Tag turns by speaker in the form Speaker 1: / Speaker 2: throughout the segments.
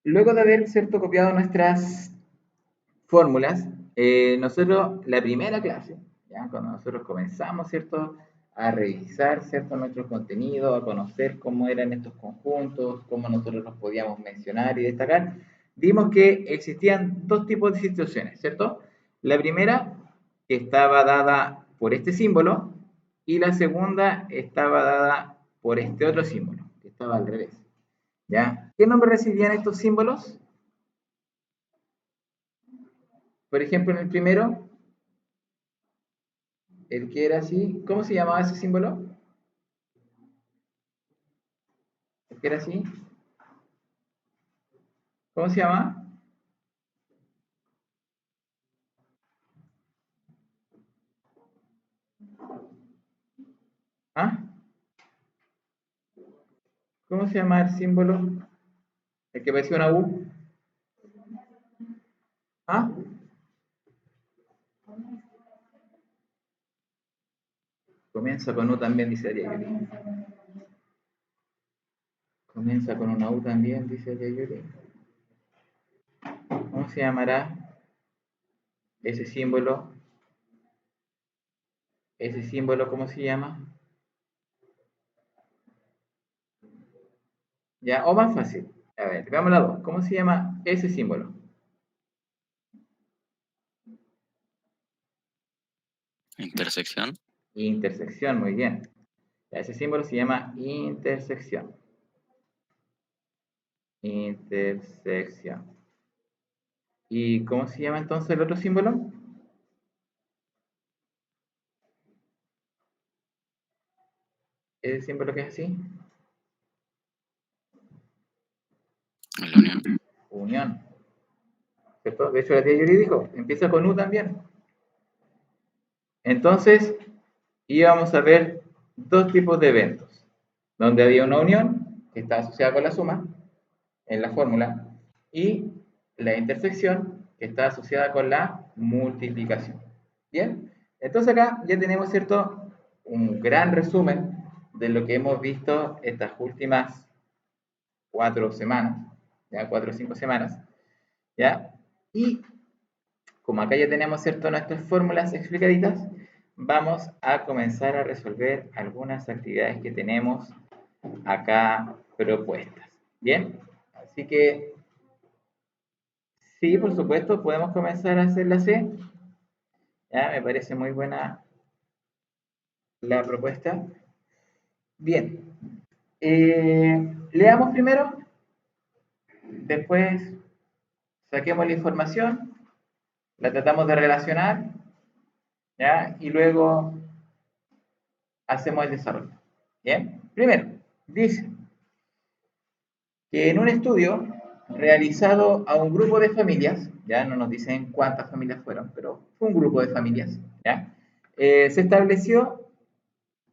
Speaker 1: Luego de haber, ¿cierto?, copiado nuestras fórmulas, nosotros, la primera clase, ¿ya? Cuando nosotros comenzamos, ¿cierto?, a revisar, ¿cierto?, nuestro contenido, a conocer cómo eran estos conjuntos, cómo nosotros los podíamos mencionar y destacar, vimos que existían dos tipos de situaciones, ¿cierto? La primera, que estaba dada por este símbolo, y la segunda estaba dada por este otro símbolo, que estaba al revés, ¿ya? ¿Qué nombre recibían estos símbolos? Por ejemplo, en el primero, el que era así, ¿cómo se llamaba ese símbolo? El que era así, ¿cómo se llama? ¿Ah? ¿Cómo se llama el símbolo? El que parecía una U. ¿Ah? Comienza con U también, dice Ariel. Comienza con una U también, dice Ariel. ¿Cómo se llamará ese símbolo? ¿Ese símbolo cómo se llama? ¿Ya? O más fácil. A ver, veamos la dos. ¿Cómo se llama ese símbolo?
Speaker 2: Intersección.
Speaker 1: Intersección, muy bien. Ese símbolo se llama intersección. Intersección. ¿Y cómo se llama entonces el otro símbolo? ¿Ese símbolo que es así?
Speaker 2: La unión.
Speaker 1: Unión. ¿Cierto? De hecho, la tía Yuri dijo, empieza con U también. Entonces, íbamos a ver dos tipos de eventos, donde había una unión, que está asociada con la suma, en la fórmula, y la intersección, que está asociada con la multiplicación. Bien, entonces acá ya tenemos, ¿cierto?, un gran resumen de lo que hemos visto estas últimas 4 semanas, ya 4 o 5 semanas, ¿ya? Y como acá ya tenemos, ¿cierto?, nuestras fórmulas explicaditas, vamos a comenzar a resolver algunas actividades que tenemos acá propuestas. ¿Bien? Así que, sí, por supuesto, podemos comenzar a hacer la C. Ya, me parece muy buena la propuesta. Bien. Leamos primero, después saquemos la información, la tratamos de relacionar, ¿ya? Y luego hacemos el desarrollo. Bien, primero, dice que en un estudio realizado a un grupo de familias, ya no nos dicen cuántas familias fueron, pero fue un grupo de familias, ¿ya? Se estableció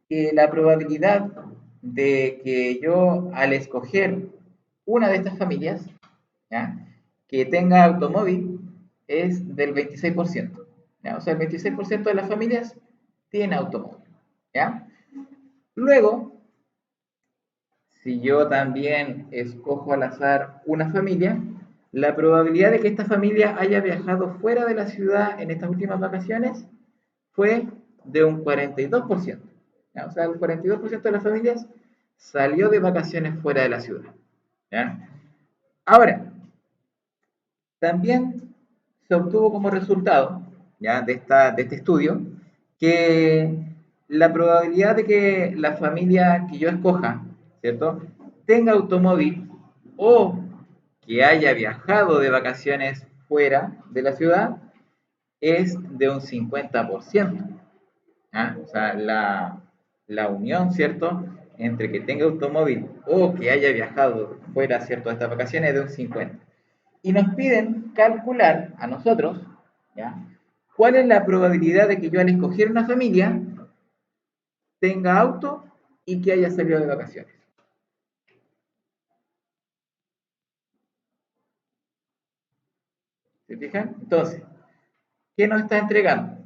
Speaker 1: que la probabilidad de que yo al escoger una de estas familias, ¿ya?, que tenga automóvil es del 26%, ¿ya? O sea, el 26% de las familias tiene automóvil, ¿ya? Luego, si yo también escojo al azar una familia, la probabilidad de que esta familia haya viajado fuera de la ciudad en estas últimas vacaciones fue de un 42%. ¿Ya? O sea, el 42% de las familias salió de vacaciones fuera de la ciudad. ¿Ya? Ahora, también se obtuvo como resultado, ¿ya?, de este estudio, que la probabilidad de que la familia que yo escoja, ¿cierto?, tenga automóvil o que haya viajado de vacaciones fuera de la ciudad es de un 50%. ¿Ah? O sea, la unión, ¿cierto?, entre que tenga automóvil o que haya viajado fuera, ¿cierto?, de estas vacaciones es de un 50%. Y nos piden calcular a nosotros, ¿ya?, cuál es la probabilidad de que yo al escoger una familia tenga auto y que haya salido de vacaciones. ¿Se fijan? Entonces, ¿qué nos está entregando?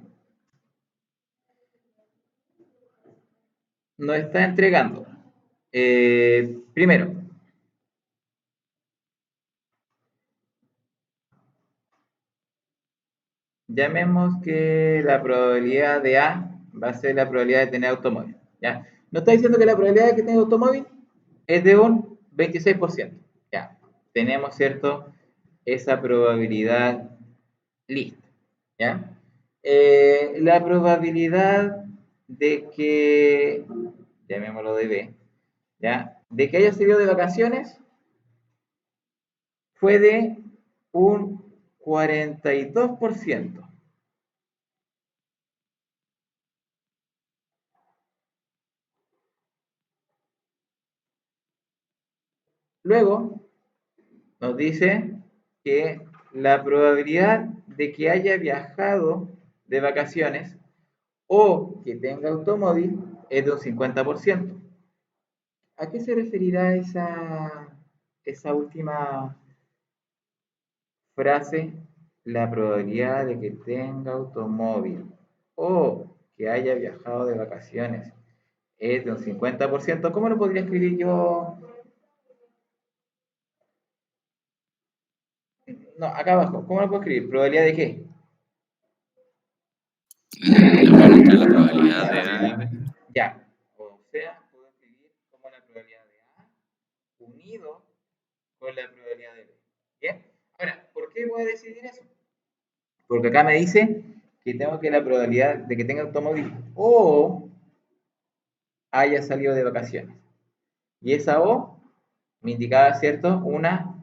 Speaker 1: Nos está entregando, primero, llamemos que la probabilidad de A va a ser la probabilidad de tener automóvil. ¿Ya? Nos está diciendo que la probabilidad de que tenga automóvil es de un 26%. Ya, tenemos, ¿cierto? Esa probabilidad lista. ¿Ya? La probabilidad de que, llamémoslo de B, ¿ya? De que haya salido de vacaciones fue de un 42%. Luego nos dice que la probabilidad de que haya viajado de vacaciones o que tenga automóvil es de un 50%. ¿A qué se referirá esa última frase? La probabilidad de que tenga automóvil o que haya viajado de vacaciones es de un 50%. ¿Cómo lo podría escribir yo? No, acá abajo. ¿Cómo lo puedo escribir? ¿Probabilidad de qué?
Speaker 2: La unión entre la probabilidad de A y B.
Speaker 1: Ya. O sea, puedo escribir como la probabilidad de A unido con la probabilidad de B. ¿Bien? Ahora, ¿por qué voy a decidir eso? Porque acá me dice que tengo que la probabilidad de que tenga automóvil o haya salido de vacaciones. Y esa O me indicaba, ¿cierto? Una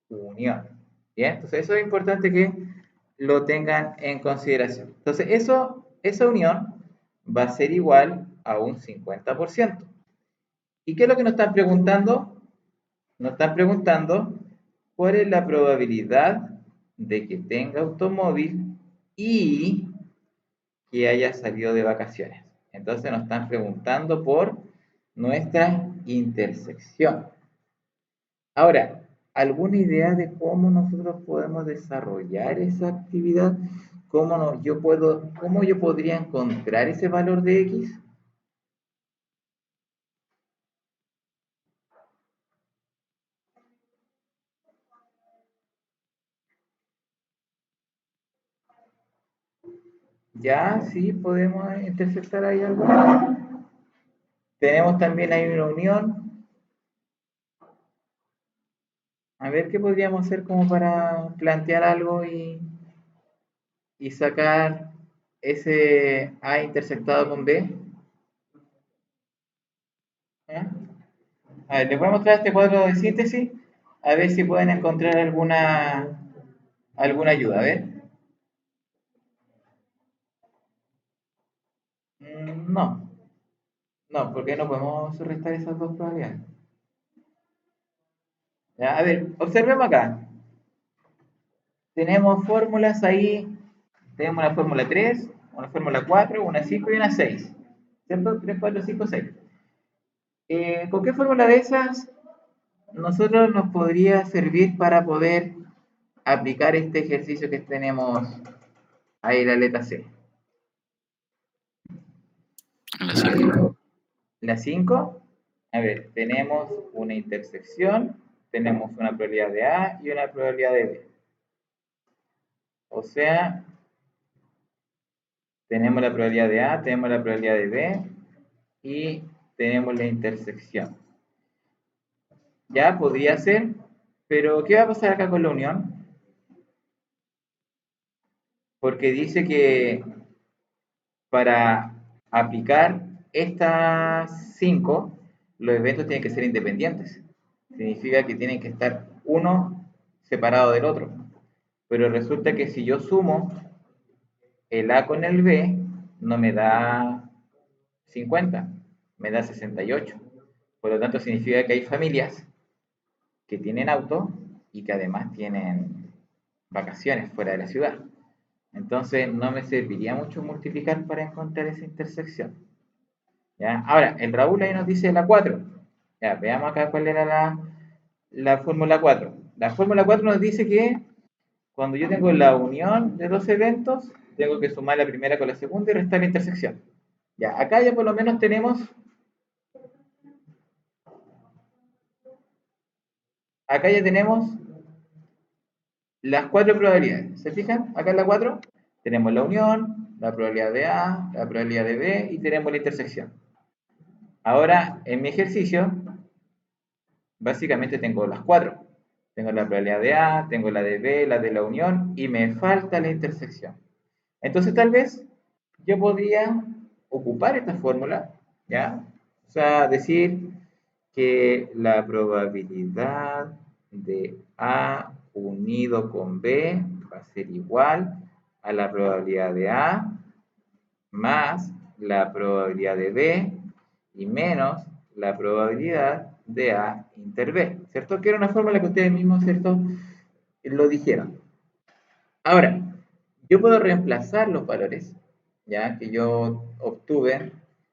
Speaker 1: unión. ¿Bien? Entonces eso es importante que lo tengan en consideración. Entonces esa unión va a ser igual a un 50%. ¿Y qué es lo que nos están preguntando? Nos están preguntando cuál es la probabilidad de que tenga automóvil y que haya salido de vacaciones. Entonces nos están preguntando por nuestra intersección. Ahora, ¿alguna idea de cómo nosotros podemos desarrollar esa actividad? ¿Cómo yo podría encontrar ese valor de X? Ya, sí, podemos intersectar ahí algo. Tenemos también ahí una unión. A ver qué podríamos hacer como para plantear algo y sacar ese A intersectado con B. ¿Ya? A ver, les voy a mostrar este cuadro de síntesis, a ver si pueden encontrar alguna ayuda. A ver. No, no, porque no podemos restar esas dos probabilidades. ¿Ya? A ver, observemos acá. Tenemos fórmulas ahí. Tenemos una fórmula 3, una fórmula 4, una 5 y una 6. ¿Cierto? 3, 4, 5, 6. ¿Con qué fórmula de esas nosotros nos podría servir para poder aplicar este ejercicio que tenemos ahí, la letra C?
Speaker 2: La 5.
Speaker 1: La 5, a ver, tenemos una intersección, tenemos una probabilidad de A y una probabilidad de B. O sea, tenemos la probabilidad de A, tenemos la probabilidad de B y tenemos la intersección. Ya podría ser, pero ¿qué va a pasar acá con la unión? Porque dice que para aplicar estas 5, los eventos tienen que ser independientes. Significa que tienen que estar uno separado del otro. Pero resulta que si yo sumo el A con el B, no me da 50, me da 68. Por lo tanto, significa que hay familias que tienen auto y que además tienen vacaciones fuera de la ciudad. Entonces, no me serviría mucho multiplicar para encontrar esa intersección. ¿Ya? Ahora, el Raúl ahí nos dice la 4. Ya, veamos acá cuál era la fórmula 4. La fórmula 4 nos dice que cuando yo tengo la unión de dos eventos, tengo que sumar la primera con la segunda y restar la intersección. Ya, acá ya por lo menos tenemos, acá ya tenemos las cuatro probabilidades. ¿Se fijan? Acá en la 4 Tenemos la unión, la probabilidad de A, la probabilidad de B y tenemos la intersección. Ahora, en mi ejercicio, básicamente tengo las cuatro. Tengo la probabilidad de A, tengo la de B, la de la unión y me falta la intersección. Entonces, tal vez yo podría ocupar esta fórmula, ¿ya? O sea, decir que la probabilidad de A unido con B va a ser igual a la probabilidad de A más la probabilidad de B y menos la probabilidad de A inter B, ¿cierto? Que era una fórmula que ustedes mismos, ¿cierto? Lo dijeron. Ahora, yo puedo reemplazar los valores, ¿ya? Que yo obtuve.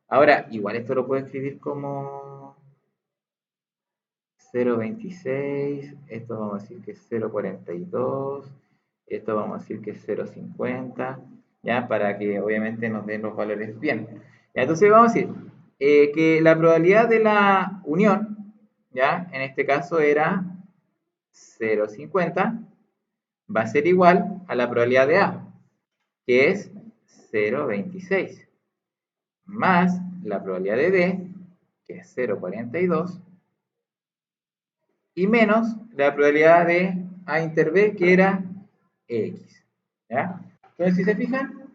Speaker 1: Ahora, igual esto lo puedo escribir como 0,26, esto vamos a decir que es 0,42, esto vamos a decir que es 0,50, ¿ya? Para que obviamente nos den los valores bien. ¿Ya? Entonces vamos a decir que la probabilidad de la unión, ¿ya? En este caso era 0,50, va a ser igual a la probabilidad de A, que es 0,26, más la probabilidad de B, que es 0,42, y menos la probabilidad de A inter B, que era X. ¿Ya? Entonces, si se fijan,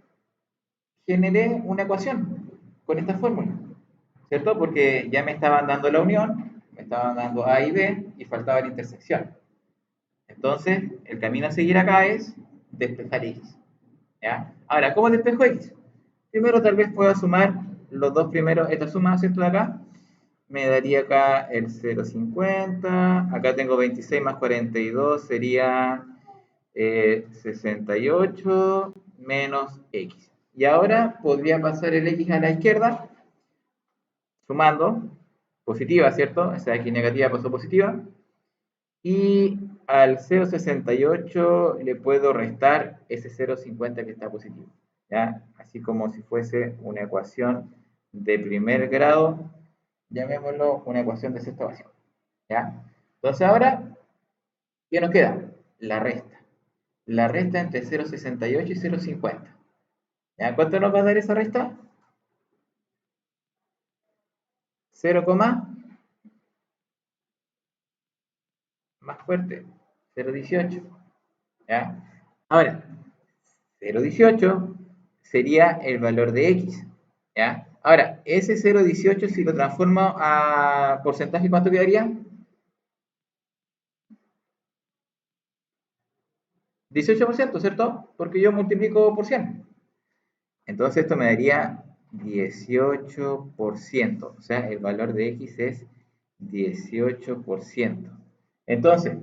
Speaker 1: generé una ecuación con esta fórmula, ¿cierto? Porque ya me estaban dando la unión, me estaban dando A y B, y faltaba la intersección. Entonces, el camino a seguir acá es despejar X. ¿Ya? Ahora, ¿cómo despejo X? Primero, tal vez pueda sumar los dos primeros, esta suma, ¿cierto? De acá, me daría acá el 0,50, acá tengo 26 más 42, sería 68 menos X. Y ahora podría pasar el X a la izquierda, sumando, positiva, ¿cierto? O sea, X negativa pasó positiva. Y al 0,68 le puedo restar ese 0,50 que está positivo. ¿Ya? Así como si fuese una ecuación de primer grado, llamémoslo una ecuación de sexto básico. ¿Ya? Entonces ahora, ¿qué nos queda? La resta. La resta entre 0,68 y 0,50. ¿Ya? ¿Cuánto nos va a dar esa resta? 0, más fuerte, 0,18. ¿Ya? Ahora, 0,18 sería el valor de X. ¿Ya? Ahora, ese 0,18 si lo transformo a porcentaje, ¿cuánto quedaría? 18%, ¿cierto? Porque yo multiplico por 100. Entonces esto me daría 18%. O sea, el valor de X es 18%. Entonces,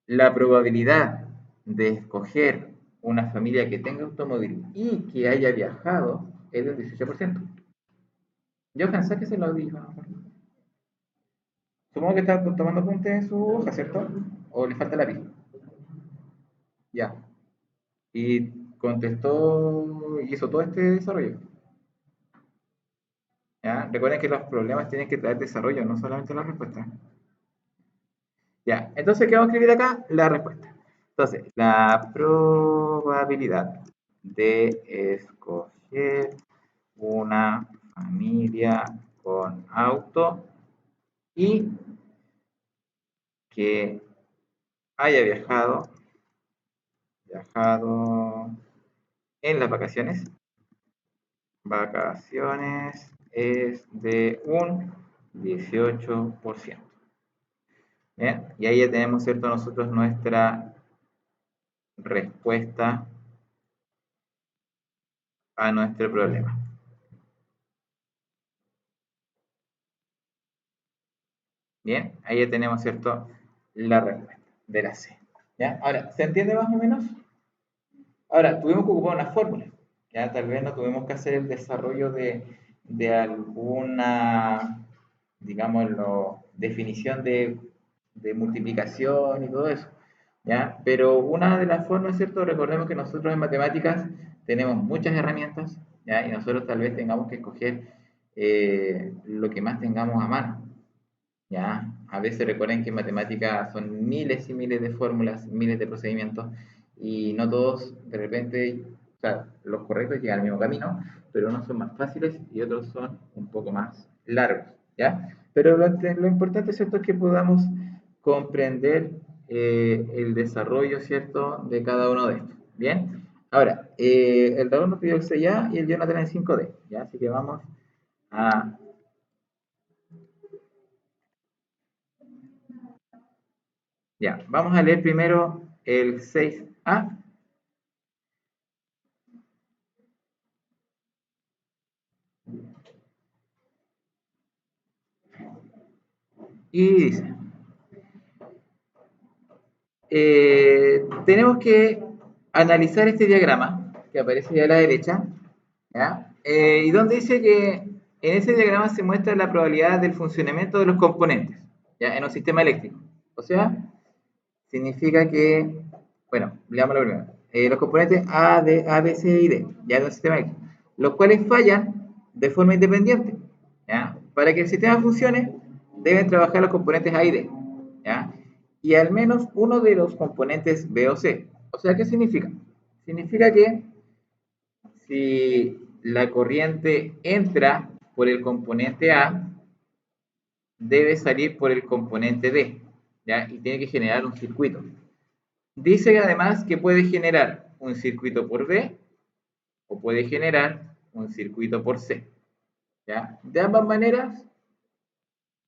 Speaker 1: la probabilidad de escoger una familia que tenga automóvil y que haya viajado es del 18%. Johan, sáquese el audífono. Supongo que está tomando apuntes en su hoja, ¿cierto? ¿O le falta lápiz? Ya. Y contestó y hizo todo este desarrollo. ¿Ya? Recuerden que los problemas tienen que traer desarrollo, no solamente la respuesta. Ya, entonces, ¿qué vamos a escribir acá? La respuesta. Entonces, la probabilidad de escoger una familia con auto y que haya viajado en las vacaciones es de un 18%. ¿Bien? Y ahí ya tenemos, ¿cierto? Nosotros nuestra respuesta a nuestro problema. Bien, ahí ya tenemos, ¿cierto? La respuesta de la C. ¿Ya? Ahora, ¿se entiende más o menos? Ahora, tuvimos que ocupar una fórmula. ¿Ya? Tal vez no tuvimos que hacer el desarrollo de alguna, digámoslo, definición de multiplicación y todo eso. ¿Ya? Pero una de las formas, ¿cierto? Recordemos que nosotros en matemáticas tenemos muchas herramientas, ¿ya? Y nosotros tal vez tengamos que escoger lo que más tengamos a mano. ¿Ya? A veces recuerden que en matemática son miles y miles de fórmulas, miles de procedimientos, y no todos de repente sea, los correctos llegan al mismo camino, pero unos son más fáciles y otros son un poco más largos, ¿ya? Pero lo importante, ¿cierto?, es que podamos comprender el desarrollo, ¿cierto?, de cada uno de estos, ¿bien? Ahora, el Raúl nos pidió el 6A y el Jonathan el 5D, ¿ya? Así que vamos a... Ya, vamos a leer primero el 6A. Y dice, tenemos que analizar este diagrama que aparece ya a la derecha, ¿ya? Y donde dice que en ese diagrama se muestra la probabilidad del funcionamiento de los componentes, ¿ya?, en un sistema eléctrico. O sea, significa que, bueno, leámoslo primero. Los componentes A, B, C y D, ya de un sistema eléctrico, los cuales fallan de forma independiente, ¿ya? Para que el sistema funcione, deben trabajar los componentes A y D, ¿ya? Y al menos uno de los componentes B o C. O sea, ¿qué significa? Significa que si la corriente entra por el componente A, debe salir por el componente D, ¿ya? Y tiene que generar un circuito. Dice además que puede generar un circuito por B o puede generar un circuito por C, ¿ya? De ambas maneras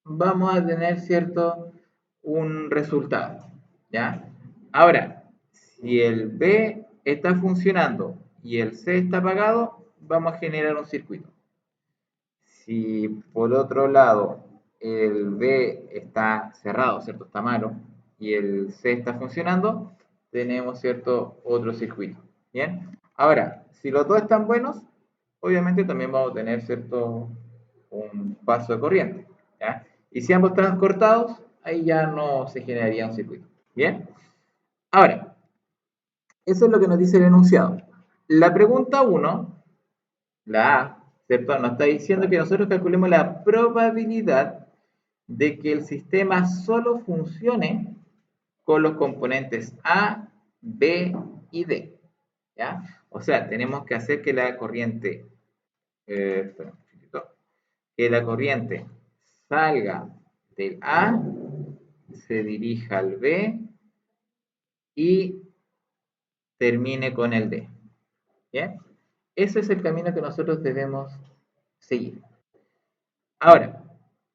Speaker 1: vamos a tener, ¿cierto?, un resultado, ¿ya? Ahora, si el B está funcionando y el C está apagado, vamos a generar un circuito. Si por otro lado el B está cerrado, ¿cierto?, está malo, y el C está funcionando, tenemos, ¿cierto?, otro circuito. ¿Bien? Ahora, si los dos están buenos, obviamente también vamos a tener, ¿cierto?, un paso de corriente, ¿ya? Y si ambos están cortados, ahí ya no se generaría un circuito. ¿Bien? Ahora, eso es lo que nos dice el enunciado. La pregunta 1, la A, ¿cierto?, nos está diciendo que nosotros calculemos la probabilidad de que el sistema solo funcione con los componentes A, B y D, ¿ya? O sea, tenemos que hacer que la corriente, que la corriente salga del A, se dirija al B y termine con el D. ¿Bien? Ese es el camino que nosotros debemos seguir. Ahora,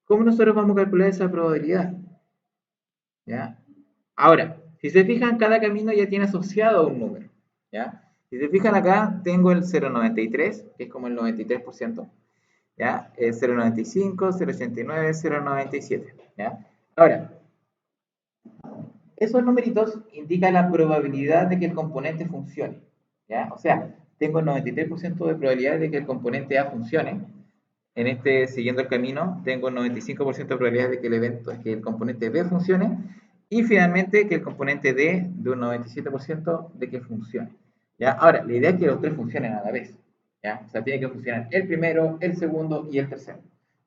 Speaker 1: ¿cómo nosotros vamos a calcular esa probabilidad? ¿Ya? Ahora, si se fijan, cada camino ya tiene asociado un número, ¿ya? Si se fijan acá, tengo el 0,93, que es como el 93%, ¿ya? El 0,95, 0,89, 0,97, ¿ya? Ahora, esos numeritos indican la probabilidad de que el componente funcione, ¿ya? O sea, tengo el 93% de probabilidad de que el componente A funcione. En este, siguiendo el camino, tengo el 95% de probabilidad de que el componente B funcione. Y finalmente, que el componente D de un 97% de que funcione, ¿ya? Ahora, la idea es que los tres funcionen a la vez, ¿ya? O sea, tiene que funcionar el primero, el segundo y el tercero.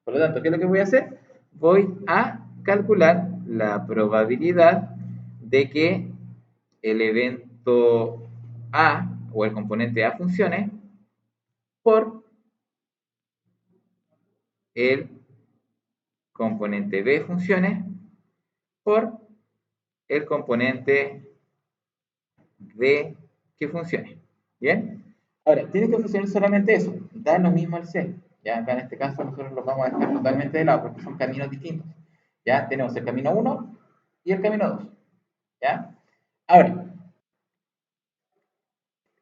Speaker 1: Por lo tanto, ¿qué es lo que voy a hacer? Voy a calcular la probabilidad de que el evento A o el componente A funcione por el componente B funcione por el componente D que funcione. ¿Bien? Ahora, tiene que funcionar solamente eso. Da lo mismo el C. Ya acá en este caso nosotros lo vamos a dejar totalmente de lado porque son caminos distintos. Ya tenemos el camino 1 y el camino 2. ¿Ya? Ahora,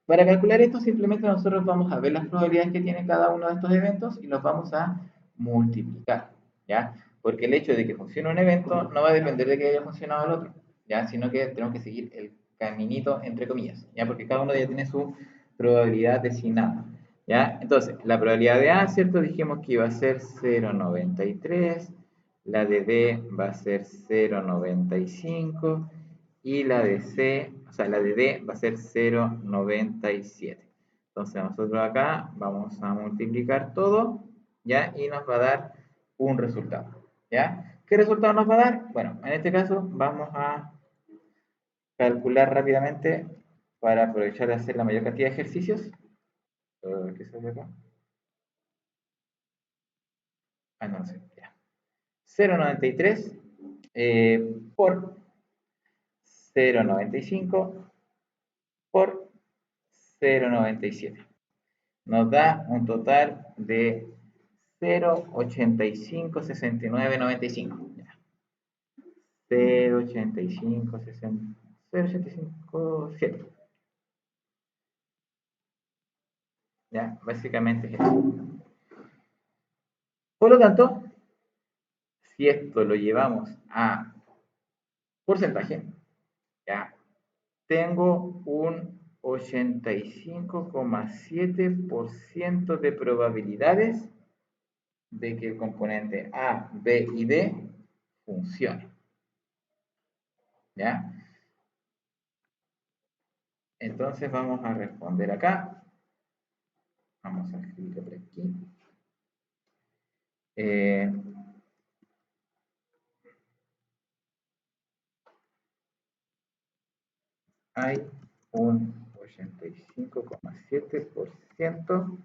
Speaker 1: para calcular esto, simplemente nosotros vamos a ver las probabilidades que tiene cada uno de estos eventos y los vamos a multiplicar, ¿ya? Porque el hecho de que funcione un evento no va a depender de que haya funcionado el otro, ¿ya? Sino que tenemos que seguir el caminito entre comillas, ¿ya? Porque cada uno ya tiene su probabilidad designada, ¿ya? Entonces, la probabilidad de A, ¿cierto? Dijimos que iba a ser 0,93, la de B va a ser 0,95 y la de C, o sea, la de D va a ser 0,97. Entonces nosotros acá vamos a multiplicar todo, ¿ya? Y nos va a dar un resultado, ¿ya? ¿Qué resultado nos va a dar? Bueno, en este caso vamos a calcular rápidamente para aprovechar de hacer la mayor cantidad de ejercicios. ¿Qué sale acá? Ah, no sé, ya. 0,93 por 0,95 por 0,97. Nos da un total de 0,856995. 0,857. ¿Ya? Básicamente es eso. Por lo tanto, si esto lo llevamos a porcentaje, ya tengo un 85,7% de probabilidades de que el componente A, B y D funcione. ¿Ya? Entonces vamos a responder acá. Vamos a escribirlo por aquí. Hay un 85,7%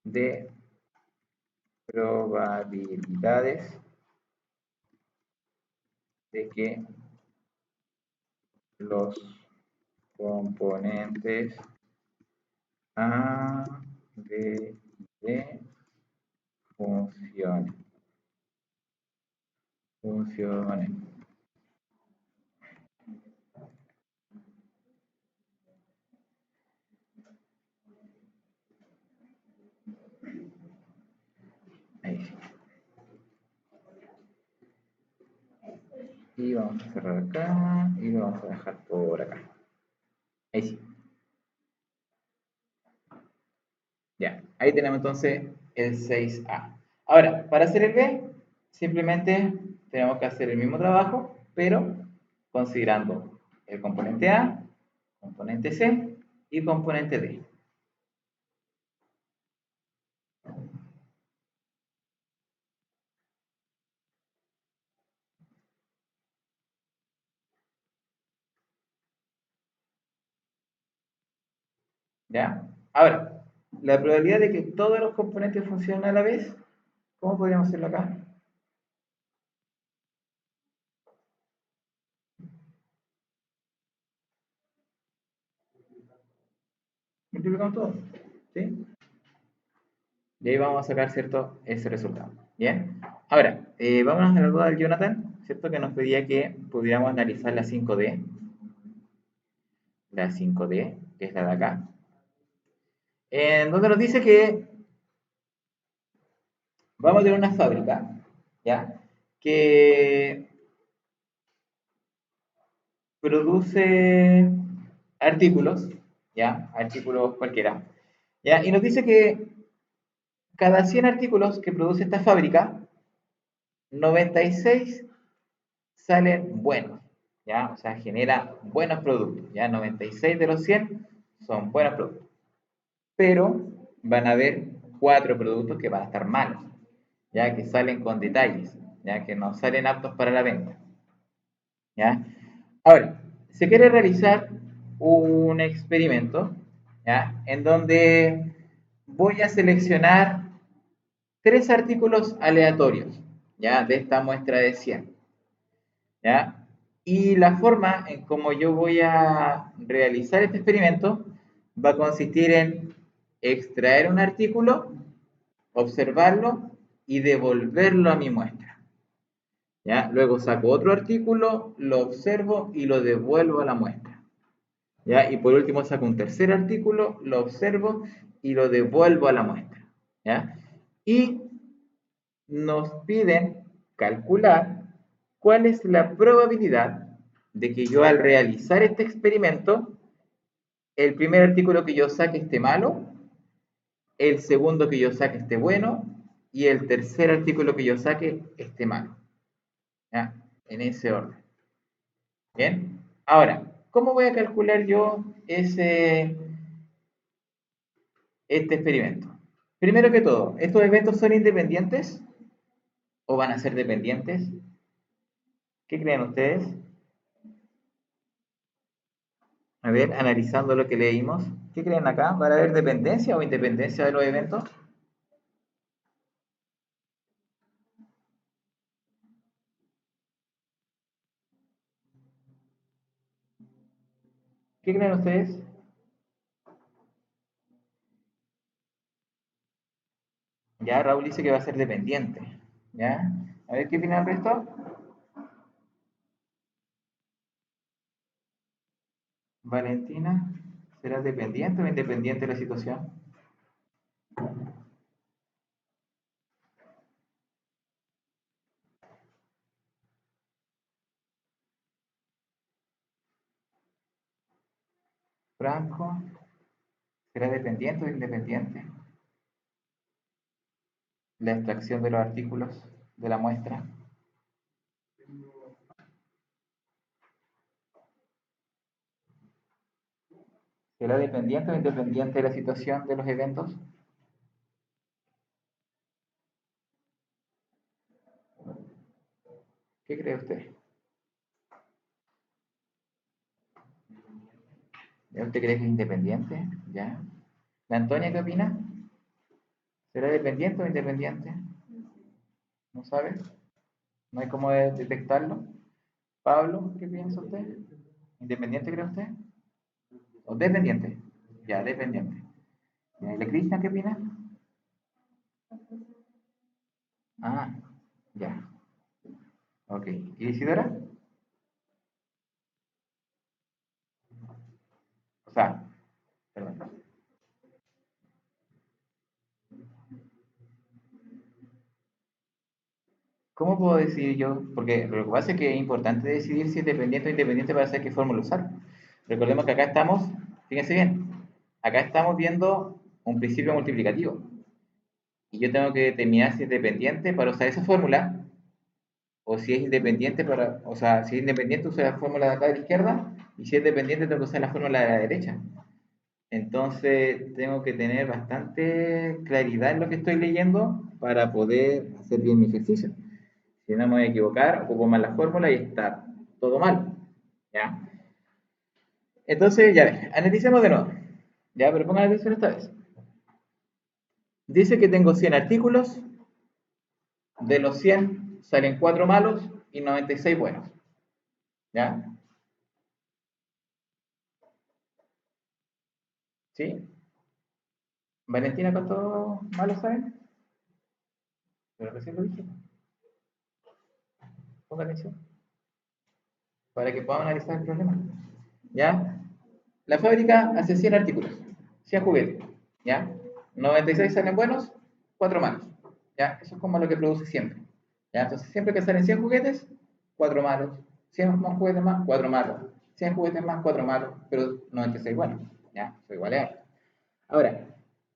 Speaker 1: de probabilidades de que los componentes A, B y D funcionen. Ahí sí. Y vamos a cerrar acá y lo vamos a dejar por acá. Ahí sí. Ya, ahí tenemos entonces el 6A. Ahora, para hacer el B, simplemente tenemos que hacer el mismo trabajo, pero considerando el componente A, componente C y componente D. ¿Ya? Ahora, la probabilidad de que todos los componentes funcionen a la vez, ¿cómo podríamos hacerlo acá? Multiplicamos todo, ¿sí? Y ahí vamos a sacar, ¿cierto?, ese resultado. ¿Bien? Ahora, vámonos a la duda del Jonathan, ¿cierto?, que nos pedía que pudiéramos analizar la 5D. La 5D, que es la de acá. En donde nos dice que vamos a tener una fábrica, ¿ya? Que produce artículos, ¿ya? Artículos cualquiera, ¿ya? Y nos dice que cada 100 artículos que produce esta fábrica, 96 salen buenos, ¿ya? O sea, genera buenos productos, ¿ya? 96 de los 100 son buenos productos. Pero van a haber 4 productos que van a estar malos, ¿ya? Que salen con detalles, ¿ya? Que no salen aptos para la venta, ¿ya? Ahora, se quiere realizar un experimento, ¿ya? En donde voy a seleccionar 3 artículos aleatorios, ¿ya? De esta muestra de 100, ¿ya? Y la forma en cómo yo voy a realizar este experimento va a consistir en extraer un artículo, observarlo y devolverlo a mi muestra. ¿Ya? Luego saco otro artículo, lo observo y lo devuelvo a la muestra. ¿Ya? Y por último saco un tercer artículo, lo observo y lo devuelvo a la muestra. ¿Ya? Y nos piden calcular cuál es la probabilidad de que yo al realizar este experimento, el primer artículo que yo saque esté malo, el segundo que yo saque esté bueno y el tercer artículo que yo saque esté malo. ¿Ya? En ese orden. Bien. Ahora, ¿cómo voy a calcular yo este experimento? Primero que todo, ¿estos eventos son independientes o van a ser dependientes? ¿Qué creen ustedes? A ver, analizando lo que leímos, ¿qué creen acá? ¿Va a haber dependencia o independencia de los eventos? ¿Qué creen ustedes? Ya Raúl dice que va a ser dependiente. ¿Ya? A ver qué opina el resto. Valentina, ¿será dependiente o independiente de la situación? Franco, ¿será dependiente o independiente? La extracción de los artículos de la muestra. ¿Será dependiente o independiente de la situación de los eventos? ¿Qué cree usted? ¿Usted cree que es independiente? ¿Ya? ¿La Antonia qué opina? ¿Será dependiente o independiente? ¿No sabe? ¿No hay cómo detectarlo? Pablo, ¿qué piensa usted? ¿Independiente cree usted? ¿O dependiente? Ya, dependiente. ¿Y la Cristina qué opina? Ah, ya. Ok. ¿Y Isidora? O sea, perdón. ¿Cómo puedo decidir yo? Porque lo que pasa es que es importante decidir si es dependiente o independiente para saber qué fórmula usar. Recordemos que acá estamos, fíjense bien, acá estamos viendo un principio multiplicativo. Y yo tengo que determinar si es dependiente para usar esa fórmula o si es independiente para, o sea, si es independiente uso la fórmula de acá de la izquierda y si es dependiente tengo que usar la fórmula de la derecha. Entonces tengo que tener bastante claridad en lo que estoy leyendo para poder hacer bien mi ejercicio. Si no me voy a equivocar, ocupo mal la fórmula y está todo mal. ¿Ya? Entonces, ya ves, analicemos de nuevo. Ya, pero pongan atención esta vez. Dice que tengo 100 artículos, de los 100 salen 4 malos y 96 buenos. ¿Ya? ¿Sí? Valentina, ¿cuántos malos salen? Pero recién lo dije. Ponga atención. Para que puedan analizar el problema. ¿Ya? La fábrica hace 100 artículos, 100 juguetes. ¿Ya? 96 salen buenos, 4 malos. ¿Ya? Eso es como lo que produce siempre. ¿Ya? Entonces, siempre que salen 100 juguetes, 4 malos. 100 más juguetes más, 4 malos. 100 juguetes más, 4 malos, pero 96 buenos. ¿Ya? Eso igual es. Ahora,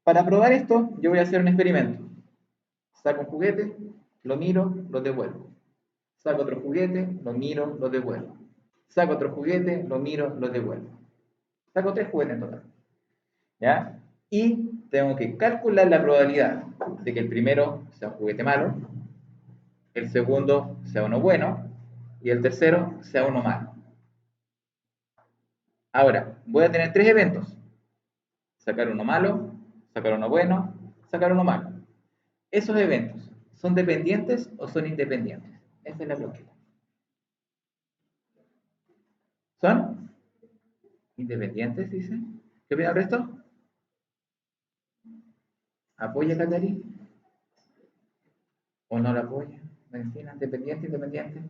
Speaker 1: para probar esto, yo voy a hacer un experimento. Saco un juguete, lo miro, lo devuelvo. Saco otro juguete, lo miro, lo devuelvo. Saco otro juguete, lo miro, lo devuelvo. Saco 3 juguetes en total. ¿Ya? Y tengo que calcular la probabilidad de que el primero sea un juguete malo, el segundo sea uno bueno y el tercero sea uno malo. Ahora, voy a tener 3 eventos. Sacar uno malo, sacar uno bueno, sacar uno malo. ¿Esos eventos son dependientes o son independientes? Esa es la pregunta. ¿Son independientes, dice? ¿Qué opina el resto? ¿Apoya a Catarí o no la apoya? Valentina, ¿independiente, independiente?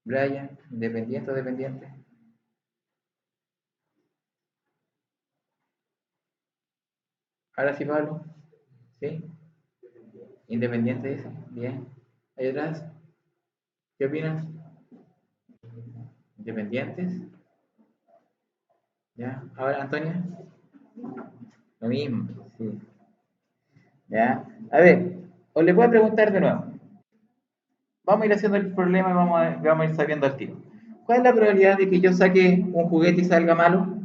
Speaker 1: Brian, ¿independiente o dependiente? Ahora sí, Pablo. ¿Sí? ¿Independiente dice? Bien. ¿Ahí atrás? ¿Qué opinas? ¿Independientes? ¿Ya? Ahora, Antonia. Lo mismo, sí. ¿Ya? A ver, os le voy a preguntar de nuevo. Vamos a ir haciendo el problema y vamos a ir sabiendo al tiro. ¿Cuál es la probabilidad de que yo saque un juguete y salga malo?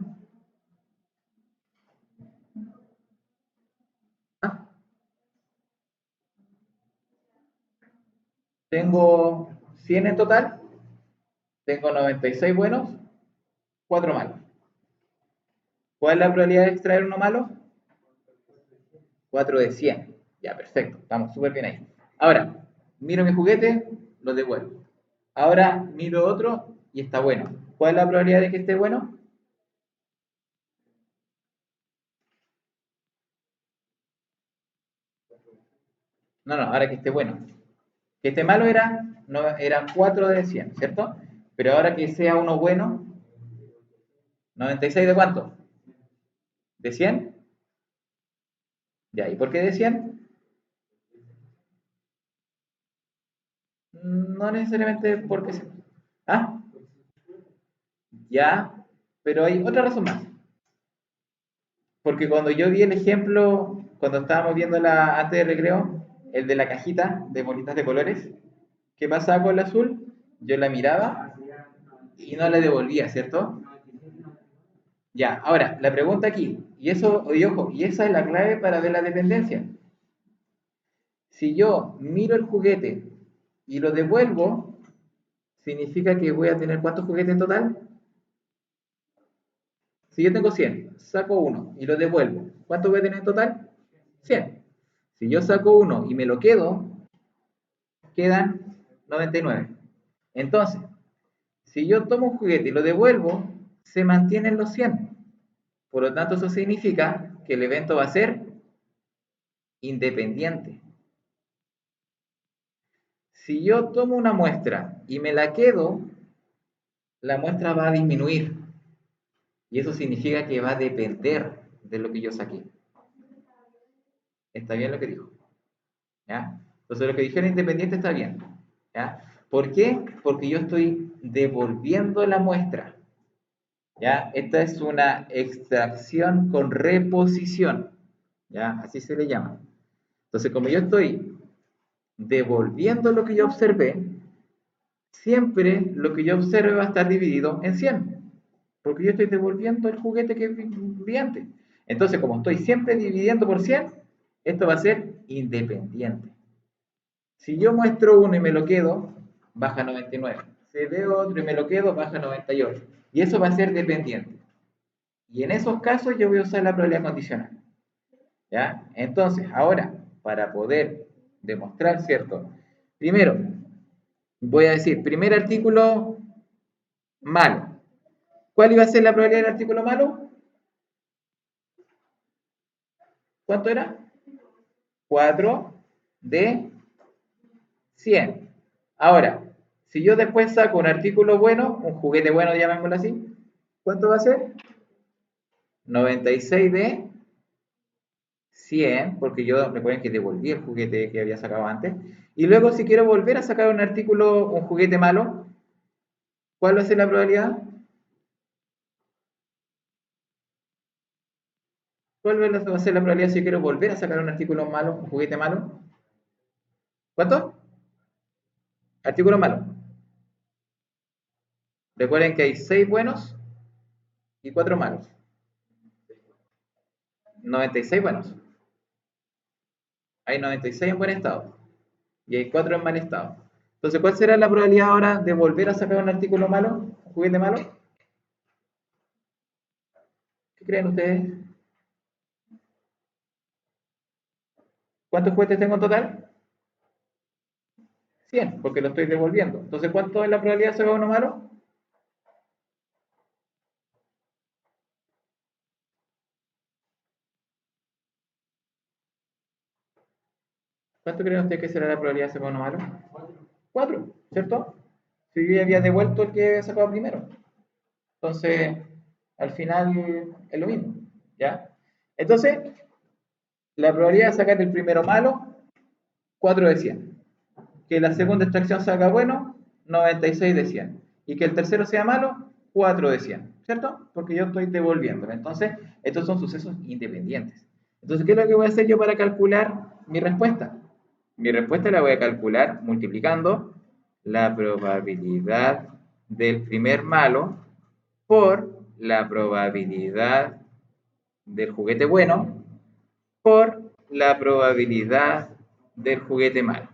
Speaker 1: ¿Ah? Tengo 100 en total Tengo 96 buenos, 4 malos. ¿Cuál es la probabilidad de extraer uno malo? 4 de 100. Ya, perfecto. Estamos súper bien ahí. Ahora, miro mi juguete, lo devuelvo. Ahora miro otro y está bueno. ¿Cuál es la probabilidad de que esté bueno? No, no, ahora que esté bueno. Que esté malo era 4 de 100, ¿cierto? Pero ahora que sea uno bueno, 96 de cuánto? ¿De 100? Ya, ¿y por qué de 100? No necesariamente porque... ¿Ah? Ya, pero hay otra razón más. Porque cuando yo vi el ejemplo, cuando estábamos viendo antes de recreo, el de la cajita de bolitas de colores, ¿qué pasaba con el azul? Yo la miraba y no la devolvía, ¿cierto? Ya, ahora, la pregunta aquí, y eso, y ojo, y esa es la clave para ver la dependencia. Si yo miro el juguete y lo devuelvo, significa que voy a tener ¿cuántos juguetes en total? Si yo tengo 100, saco uno y lo devuelvo, ¿cuánto voy a tener en total? 100. Si yo saco uno y me lo quedo, quedan 99. Entonces, si yo tomo un juguete y lo devuelvo, se mantienen los 100. Por lo tanto, eso significa que el evento va a ser independiente. Si yo tomo una muestra y me la quedo, la muestra va a disminuir. Y eso significa que va a depender de lo que yo saqué. ¿Está bien lo que dijo? ¿Ya? Entonces lo que dijeron independiente está bien. ¿Ya? ¿Por qué? Porque yo estoy devolviendo la muestra. ¿Ya? Esta es una extracción con reposición. ¿Ya? Así se le llama. Entonces, como yo estoy devolviendo lo que yo observé, siempre lo que yo observe va a estar dividido en 100. Porque yo estoy devolviendo el juguete que vi antes. Entonces, como estoy siempre dividiendo por 100, esto va a ser independiente. Si yo muestro uno y me lo quedo, baja 99. Si veo otro y me lo quedo, baja 98. Y eso va a ser dependiente. Y en esos casos yo voy a usar la probabilidad condicional. ¿Ya? Entonces, ahora, para poder demostrar, ¿cierto? Primero, voy a decir, primer artículo malo. ¿Cuál iba a ser la probabilidad del artículo malo? ¿Cuánto era? 4 de 100. Ahora, si yo después saco un artículo bueno, un juguete bueno, llamémoslo así, ¿cuánto va a ser? 96 de 100, porque yo recuerden que devolví el juguete que había sacado antes. Y luego, si quiero volver a sacar un artículo, un juguete malo, ¿cuál va a ser la probabilidad? ¿Cuál va a ser la probabilidad si quiero volver a sacar un artículo malo, un juguete malo? ¿Cuánto? Artículo malo. Recuerden que hay 6 buenos y 4 malos. 96 buenos. Hay 96 en buen estado y hay 4 en mal estado. Entonces, ¿cuál será la probabilidad ahora de volver a sacar un artículo malo, un juguete malo? ¿Qué creen ustedes? ¿Cuántos juguetes tengo en total? 100, porque lo estoy devolviendo. Entonces, ¿cuánto es la probabilidad de sacar uno malo? ¿Cuánto creen ustedes que será la probabilidad de sacar uno malo? 4, ¿cierto? Si yo ya había devuelto el que había sacado primero. Entonces, al final es lo mismo, ¿ya? Entonces, la probabilidad de sacar el primero malo, 4 de 100. Que la segunda extracción salga bueno, 96 de 100. Y que el tercero sea malo, 4 de 100. ¿Cierto? Porque yo estoy devolviéndolo. Entonces, estos son sucesos independientes. Entonces, ¿qué es lo que voy a hacer yo para calcular mi respuesta? Mi respuesta la voy a calcular multiplicando la probabilidad del primer malo por la probabilidad del juguete bueno por la probabilidad del juguete malo.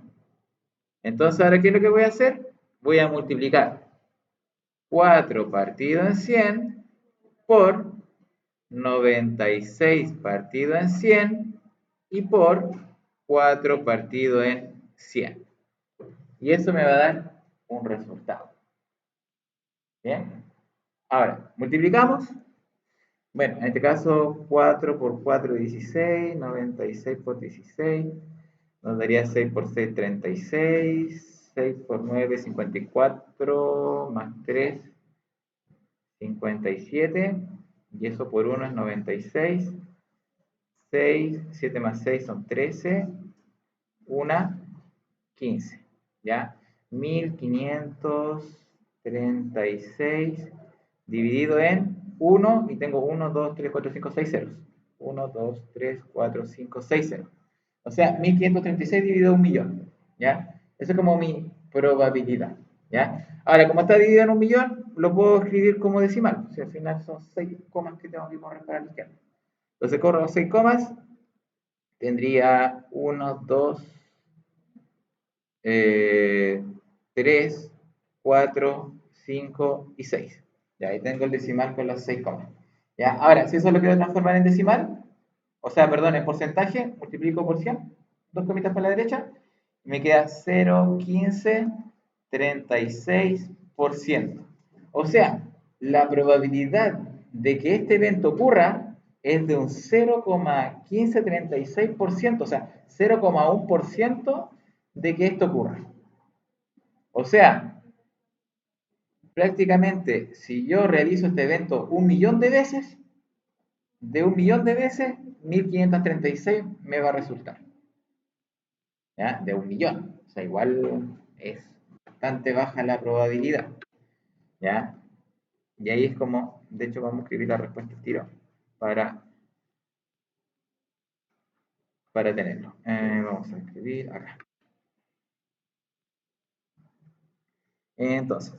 Speaker 1: Entonces, ahora, ¿qué es lo que voy a hacer? Voy a multiplicar 4 partido en 100 por 96 partido en 100 y por 4 partido en 100. Y eso me va a dar un resultado. Bien. Ahora, multiplicamos. Bueno, en este caso 4 por 4, 16, 96 por 16, nos daría 6 por 6, 36, 6 por 9, 54, más 3, 57, y eso por 1 es 96, 6, 7 más 6 son 13, 1, 15, ¿ya? 1536 dividido en 1, y tengo 1, 2, 3, 4, 5, 6 ceros. 1, 2, 3, 4, 5, 6 ceros. O sea, 1536 dividido en 1.000.000, ¿ya? Eso es como mi probabilidad, ¿ya? Ahora, como está dividido en 1.000.000, lo puedo escribir como decimal. O sea, al final son 6 comas que tengo que correr para la izquierda. Entonces corro los 6 comas, tendría 1, 2, 3, 4, 5 y 6. Ya, ahí tengo el decimal con las 6 comas. ¿Ya? Ahora, si eso lo quiero transformar en decimal, o sea, perdón, en porcentaje, multiplico por 100, dos comitas para la derecha, y me queda 0,1536%. O sea, la probabilidad de que este evento ocurra es de un 0,1536%, o sea, 0,1% de que esto ocurra. O sea, prácticamente, si yo realizo este evento 1.000.000 de veces, de 1.000.000 de veces, 1536 me va a resultar. ¿Ya? De 1.000.000. O sea, igual es bastante baja la probabilidad. ¿Ya? Y ahí es como, de hecho, vamos a escribir la respuesta al tiro para tenerlo. Vamos a escribir acá. Entonces,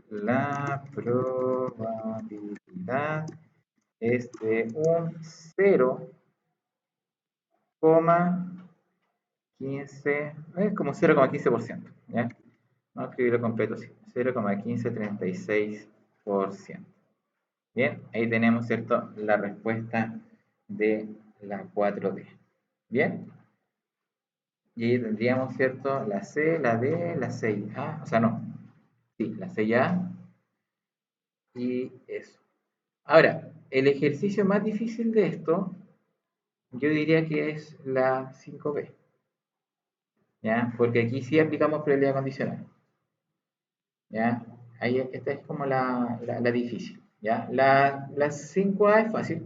Speaker 1: la probabilidad es de un 0,15, es como 0,15%, ¿ya? Vamos a escribirlo completo así, 0,1536%. Bien, ahí tenemos, ¿cierto?, la respuesta de la 4D. Bien, y ahí tendríamos, ¿cierto?, la C, la D, la 6A, o sea, no, sí, la 6A y eso. Ahora, el ejercicio más difícil de esto, yo diría que es la 5B, ¿ya? Porque aquí sí aplicamos probabilidad condicional, ¿ya? Ahí, esta es como la difícil, ¿ya? La 5A es fácil,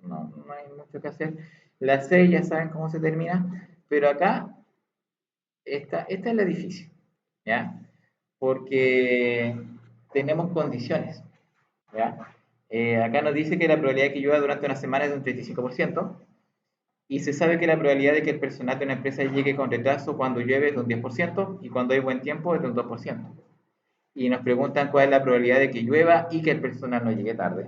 Speaker 1: no hay mucho que hacer. La 6 ya saben cómo se termina, pero acá, esta es la difícil, ¿ya? Porque tenemos condiciones, ¿ya? Acá nos dice que la probabilidad de que llueva durante una semana es de un 35%, y se sabe que la probabilidad de que el personal de una empresa llegue con retraso cuando llueve es de un 10%, y cuando hay buen tiempo es de un 2%. Y nos preguntan cuál es la probabilidad de que llueva y que el personal no llegue tarde.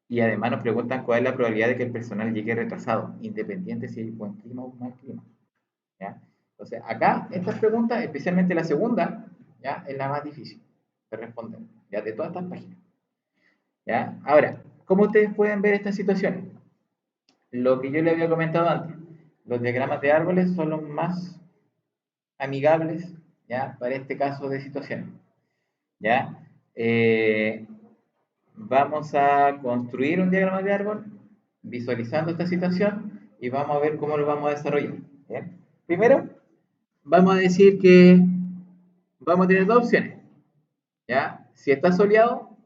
Speaker 1: Y además nos preguntan cuál es la probabilidad de que el personal llegue retrasado, independiente si hay buen clima o mal clima, ¿ya? Entonces, acá, estas preguntas, especialmente la segunda, ¿ya?, es la más difícil de responder, ¿ya?, de todas estas páginas, ¿ya? Ahora, ¿cómo ustedes pueden ver estas situaciones? Lo que yo les había comentado antes, los diagramas de árboles son los más amigables, ¿ya?, para este caso de situaciones, ¿ya? Vamos a construir un diagrama de árbol visualizando esta situación y vamos a ver cómo lo vamos a desarrollar. ¿Bien? Primero, vamos a decir que vamos a tener dos opciones, ¿ya? Si está soleado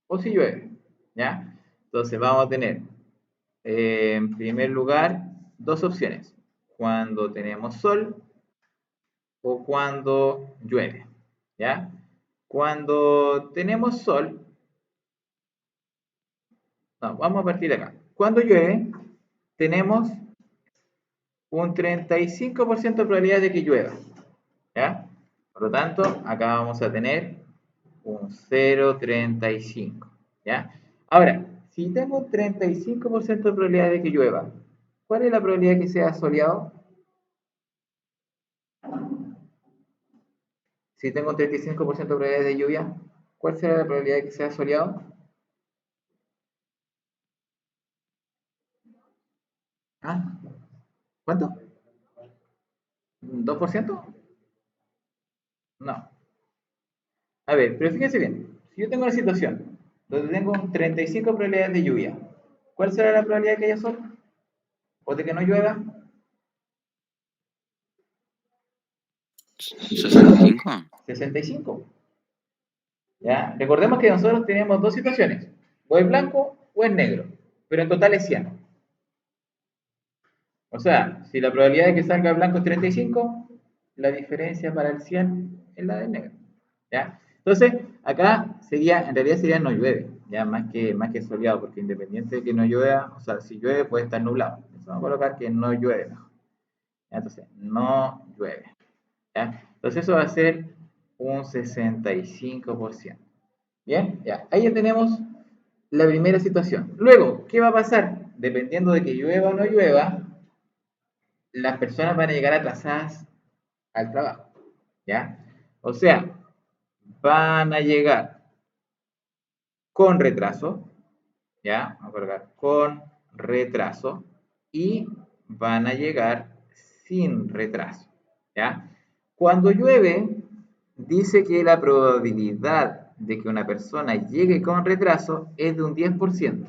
Speaker 1: o si llueve, ¿ya? Entonces vamos a tener, en primer lugar, dos opciones: cuando tenemos sol o cuando llueve, ¿ya? Cuando tenemos sol, no, vamos a partir de acá. Cuando llueve, tenemos un 35% de probabilidad de que llueva, ¿ya? Por lo tanto, acá vamos a tener un 0,35, ¿ya? Ahora, si tengo un 35% de probabilidad de que llueva, ¿cuál es la probabilidad de que sea soleado? Si tengo un 35% de probabilidad de lluvia, ¿cuál será la probabilidad de que sea soleado? ¿Ah? ¿Cuánto? ¿2%? No. A ver, pero fíjense bien. Si yo tengo una situación donde tengo un 35 probabilidades de lluvia, ¿cuál será la probabilidad de que haya sol? ¿O de que no llueva?
Speaker 2: 65.
Speaker 1: 65. ¿Ya? Recordemos que nosotros tenemos dos situaciones, o es blanco o es negro, pero en total es 100. O sea, si la probabilidad de que salga blanco es 35, la diferencia para el 100 es la del negro. ¿Ya? Entonces, acá sería, en realidad sería no llueve, ya más que soleado, porque independiente de que no llueva, o sea, si llueve puede estar nublado. Entonces vamos a colocar que no llueve mejor. ¿Ya? Entonces, no llueve. ¿Ya? Entonces eso va a ser un 65%. Bien, ya, ahí ya tenemos la primera situación. Luego, ¿qué va a pasar? Dependiendo de que llueva o no llueva, las personas van a llegar atrasadas al trabajo, ¿ya? O sea, van a llegar con retraso, ¿ya? Vamos a colocar con retraso y van a llegar sin retraso, ¿ya? Cuando llueve, dice que la probabilidad de que una persona llegue con retraso es de un 10%,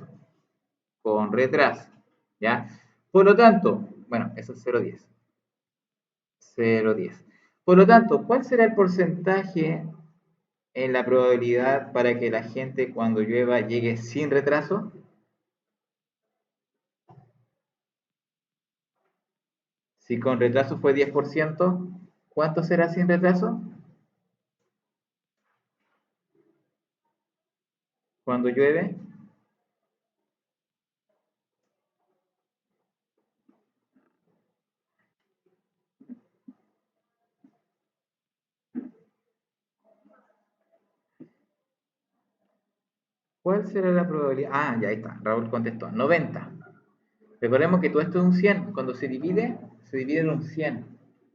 Speaker 1: con retraso, ¿ya? Por lo tanto, bueno, eso es 0,10. 0,10. Por lo tanto, ¿cuál será el porcentaje en la probabilidad para que la gente cuando llueva llegue sin retraso? Si con retraso fue 10%, ¿cuánto será sin retraso? Cuando llueve. ¿Cuál será la probabilidad? Ah, ya está. Raúl contestó. 90. Recordemos que todo esto es un 100. Cuando se divide en un 100.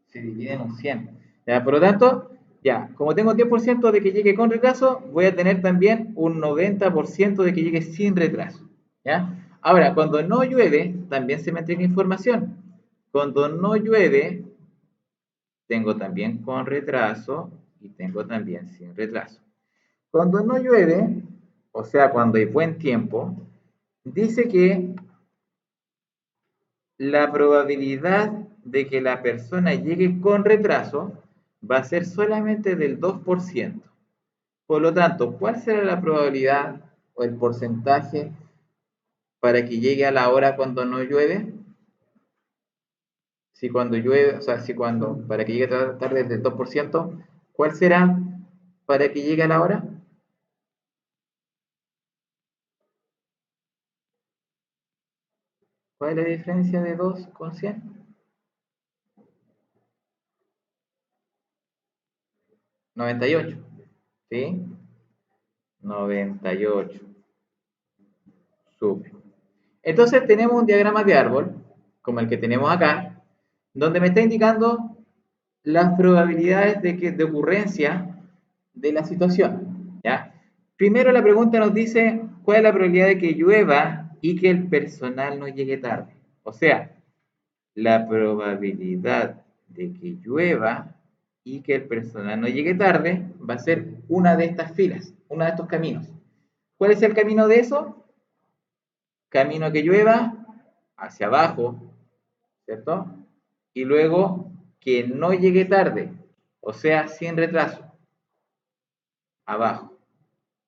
Speaker 1: Se divide en un 100. ¿Ya? Por lo tanto, ya, como tengo 10% de que llegue con retraso, voy a tener también un 90% de que llegue sin retraso. ¿Ya? Ahora, cuando no llueve, también se me entrega información. Cuando no llueve, tengo también con retraso y tengo también sin retraso. Cuando no llueve, o sea, cuando hay buen tiempo, dice que la probabilidad de que la persona llegue con retraso va a ser solamente del 2%. Por lo tanto, ¿cuál será la probabilidad o el porcentaje para que llegue a la hora cuando no llueve? Si cuando llueve, o sea, si cuando, para que llegue tarde del 2%, ¿cuál será para que llegue a la hora? ¿Cuál es la diferencia de 2 con 100? 98. ¿Sí? 98. Súper. Entonces tenemos un diagrama de árbol, como el que tenemos acá, donde me está indicando las probabilidades de ocurrencia de la situación. ¿Ya? Primero la pregunta nos dice cuál es la probabilidad de que llueva y que el personal no llegue tarde. O sea, la probabilidad de que llueva y que el personal no llegue tarde va a ser una de estas filas, uno de estos caminos. ¿Cuál es el camino de eso? Camino que llueva hacia abajo, ¿cierto? Y luego que no llegue tarde, o sea, sin retraso, abajo,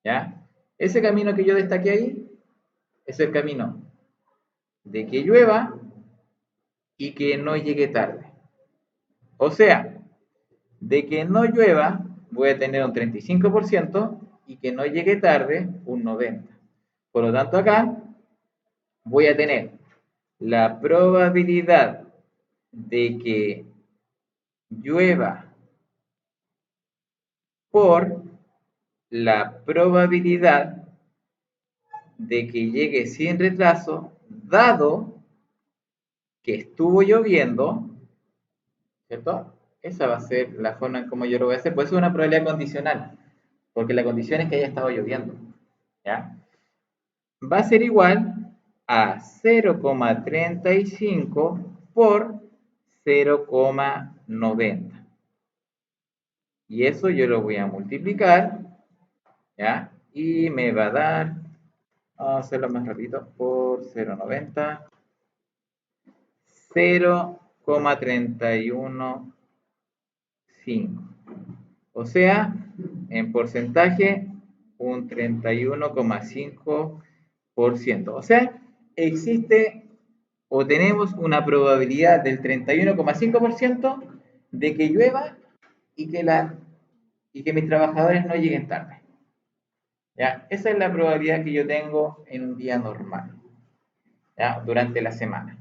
Speaker 1: ¿ya? Ese camino que yo destaqué ahí es el camino de que llueva y que no llegue tarde. O sea, de que no llueva voy a tener un 35% y que no llegue tarde un 90%. Por lo tanto, acá voy a tener la probabilidad de que llueva por la probabilidad de que llegue sin retraso, dado que estuvo lloviendo, ¿cierto? Esa va a ser la forma en cómo yo lo voy a hacer. Pues es una probabilidad condicional, porque la condición es que haya estado lloviendo. ¿Ya? Va a ser igual a 0,35 por 0,90. Y eso yo lo voy a multiplicar, ¿ya? Y me va a dar, vamos a hacerlo más rápido, por 0,90, 0,315. O sea, en porcentaje, un 31,5%. O sea, existe o tenemos una probabilidad del 31,5% de que llueva y que mis trabajadores no lleguen tarde. ¿Ya? Esa es la probabilidad que yo tengo en un día normal, ¿ya? Durante la semana.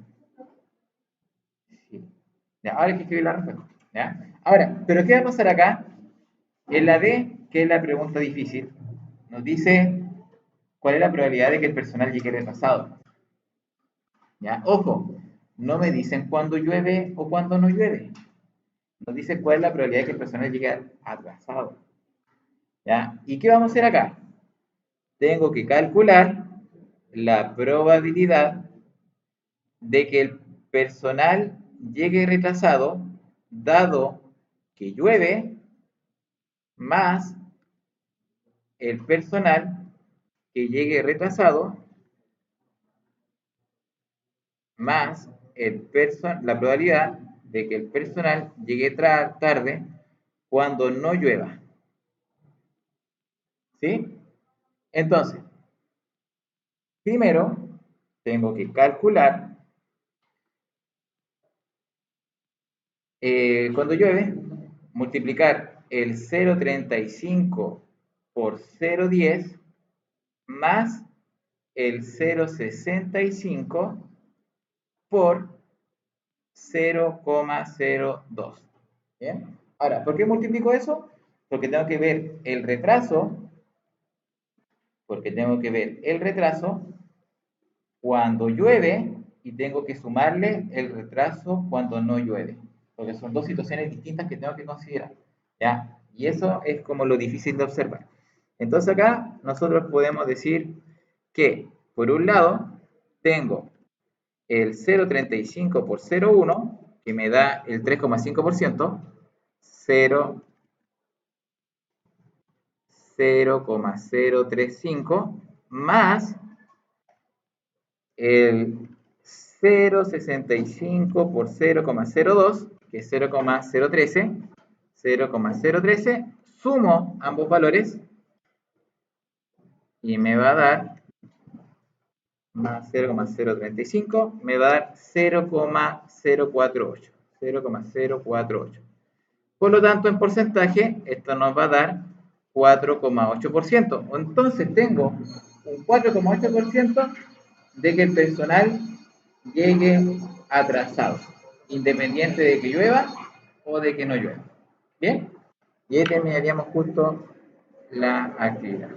Speaker 1: Sí. ¿Ya? Ahora hay que escribir la respuesta. ¿Ya? Ahora, ¿pero qué va a pasar acá? En la D, que es la pregunta difícil, nos dice cuál es la probabilidad de que el personal llegue retrasado. ¿Ya? Ojo, no me dicen cuándo llueve o cuándo no llueve. Nos dice cuál es la probabilidad de que el personal llegue atrasado. ¿Ya? ¿Y qué vamos a hacer acá? Tengo que calcular la probabilidad de que el personal llegue retrasado, dado que llueve, más el personal que llegue retrasado, más la probabilidad de que el personal llegue tarde cuando no llueva. ¿Sí? Entonces, primero tengo que calcular cuando llueve, multiplicar el 0,35 por 0,10 más el 0,65 por 0,02. ¿Bien? Ahora, ¿por qué multiplico eso? Porque tengo que ver el retraso, cuando llueve y tengo que sumarle el retraso cuando no llueve, porque son dos situaciones distintas que tengo que considerar, ¿ya? Y eso es como lo difícil de observar. Entonces acá nosotros podemos decir que, por un lado, tengo el 0,35 por 0,1, que me da el 3,5%, 0,035, más el 0,65 por 0,02, que es 0,013, sumo ambos valores y me va a dar, más 0,035, me va a dar 0,048. Por lo tanto, en porcentaje, esto nos va a dar 4,8%. Entonces tengo un 4,8% de que el personal llegue atrasado, independiente de que llueva o de que no llueva. ¿Bien? Y ahí terminaríamos justo la actividad.